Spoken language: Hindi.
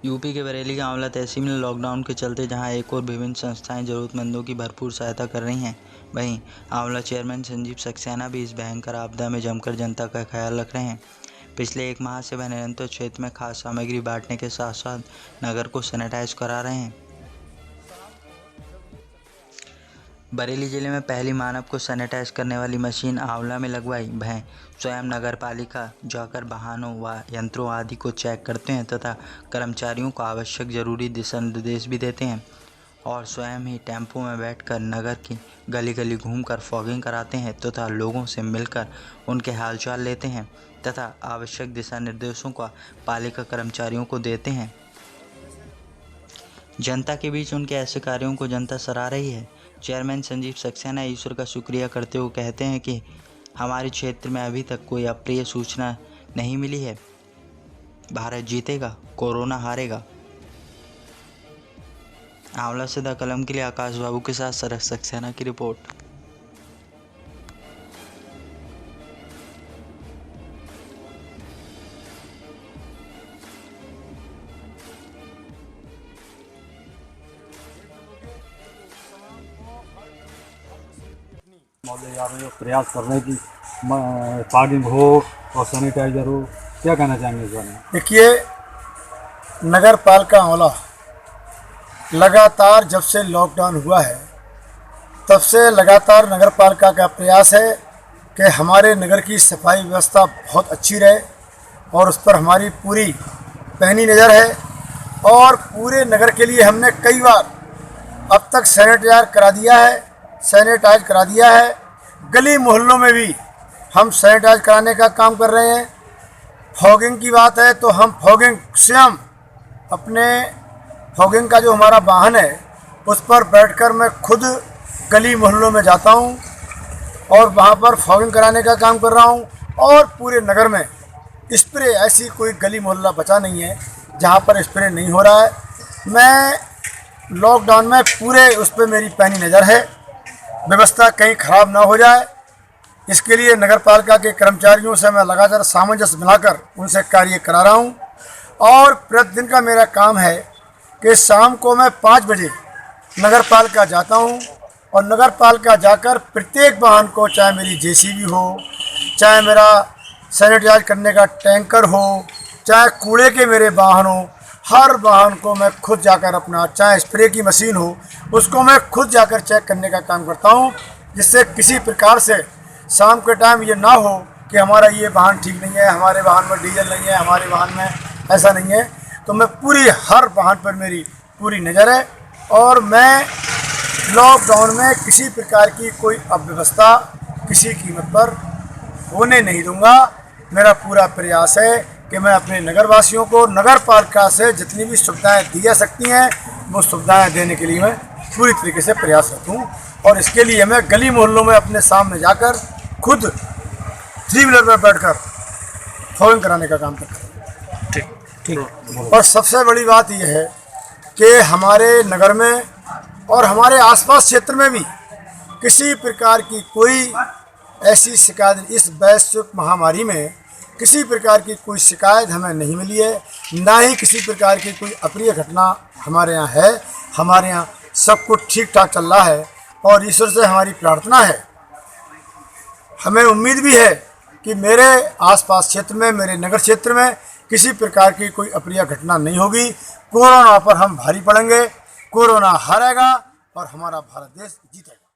यूपी के बरेली के आंवला तहसील में लॉकडाउन के चलते जहां एक और विभिन्न संस्थाएं जरूरतमंदों की भरपूर सहायता कर रही हैं, वहीं आंवला चेयरमैन संजीव सक्सेना भी इस भयंकर आपदा में जमकर जनता का ख्याल रख रहे हैं। पिछले 1 माह से वह निरंतर क्षेत्र में खाद्य सामग्री बांटने के साथ साथ नगर को सैनिटाइज करा रहे हैं। बरेली जिले में पहली मानव को सैनिटाइज करने वाली मशीन आंवला में लगवाई। वह स्वयं नगर पालिका जाकर वाहनों व यंत्रों आदि को चेक करते हैं तथा कर्मचारियों को आवश्यक जरूरी दिशा निर्देश भी देते हैं और स्वयं ही टेम्पो में बैठकर नगर की गली गली घूमकर फॉगिंग कराते हैं तथा लोगों से मिलकर उनके हालचाल लेते हैं तथा आवश्यक दिशा निर्देशों का पालिका कर्मचारियों को देते हैं। जनता के बीच उनके ऐसे कार्यों को जनता सराह रही है। चेयरमैन संजीव सक्सेना ईश्वर का शुक्रिया करते हुए कहते हैं कि हमारे क्षेत्र में अभी तक कोई अप्रिय सूचना नहीं मिली है। भारत जीतेगा, कोरोना हारेगा। आंवला से द कलम के लिए आकाश बाबू के साथ शरद सक्सेना की रिपोर्ट। जो प्रयास कर रहे हैं कि फॉगिंग हो और सैनिटाइजर हो, क्या कहना चाहेंगे इस बारे में? देखिए, नगर पालिका आंवला लगातार जब से लॉकडाउन हुआ है तब से लगातार नगर पालिका का प्रयास है कि हमारे नगर की सफाई व्यवस्था बहुत अच्छी रहे और उस पर हमारी पूरी पैनी नज़र है। और पूरे नगर के लिए हमने कई बार अब तक सैनिटाइज करा दिया है। गली मोहल्लों में भी हम सैनिटाइज कराने का काम कर रहे हैं। फॉगिंग की बात है तो हम फॉगिंग स्वयं अपने फॉगिंग का जो हमारा वाहन है उस पर बैठकर मैं खुद गली मोहल्लों में जाता हूं और वहां पर फॉगिंग कराने का काम कर रहा हूं। और पूरे नगर में स्प्रे, ऐसी कोई गली मोहल्ला बचा नहीं है जहां पर स्प्रे नहीं हो रहा है। मैं लॉकडाउन में पूरे उस पर मेरी पैनी नज़र है, व्यवस्था कहीं ख़राब ना हो जाए, इसके लिए नगर पालिका के कर्मचारियों से मैं लगातार सामंजस्य मिलाकर उनसे कार्य करा रहा हूं। और प्रतिदिन का मेरा काम है कि शाम को मैं 5 बजे नगर पालिका जाता हूं और नगर पालिका जाकर प्रत्येक वाहन को, चाहे मेरी जेसीबी हो, चाहे मेरा सैनिटाइज करने का टैंकर हो, चाहे कूड़े के मेरे वाहन हो, हर वाहन को मैं खुद जाकर अपना, चाहे स्प्रे की मशीन हो उसको मैं खुद जाकर चेक करने का काम करता हूं, जिससे किसी प्रकार से शाम के टाइम ये ना हो कि हमारा ये वाहन ठीक नहीं है, हमारे वाहन में डीजल नहीं है, हमारे वाहन में ऐसा नहीं है। तो मैं पूरी हर वाहन पर मेरी पूरी नज़र है और मैं लॉकडाउन में किसी प्रकार की कोई अव्यवस्था किसी कीमत पर होने नहीं दूंगा। मेरा पूरा प्रयास है कि मैं अपने नगरवासियों को नगर पालिका से जितनी भी सुविधाएं दी जा सकती हैं वो सुविधाएं देने के लिए मैं पूरी तरीके से प्रयासरत हूँ। और इसके लिए मैं गली मोहल्लों में अपने सामने जाकर खुद 3 व्हीलर में बैठकर फॉगिंग कराने का काम करता हूँ। ठीक। और सबसे बड़ी बात यह है कि हमारे नगर में और हमारे आसपास क्षेत्र में भी किसी प्रकार की कोई ऐसी शिकायत, इस वैश्विक महामारी में किसी प्रकार की कोई शिकायत हमें नहीं मिली है, ना ही किसी प्रकार की कोई अप्रिय घटना हमारे यहाँ है। हमारे यहाँ सब कुछ ठीक ठाक चल रहा है और ईश्वर से हमारी प्रार्थना है, हमें उम्मीद भी है कि मेरे आसपास क्षेत्र में, मेरे नगर क्षेत्र में किसी प्रकार की कोई अप्रिय घटना नहीं होगी। कोरोना पर हम भारी पड़ेंगे, कोरोना हारेगा और हमारा भारत देश जीतेगा।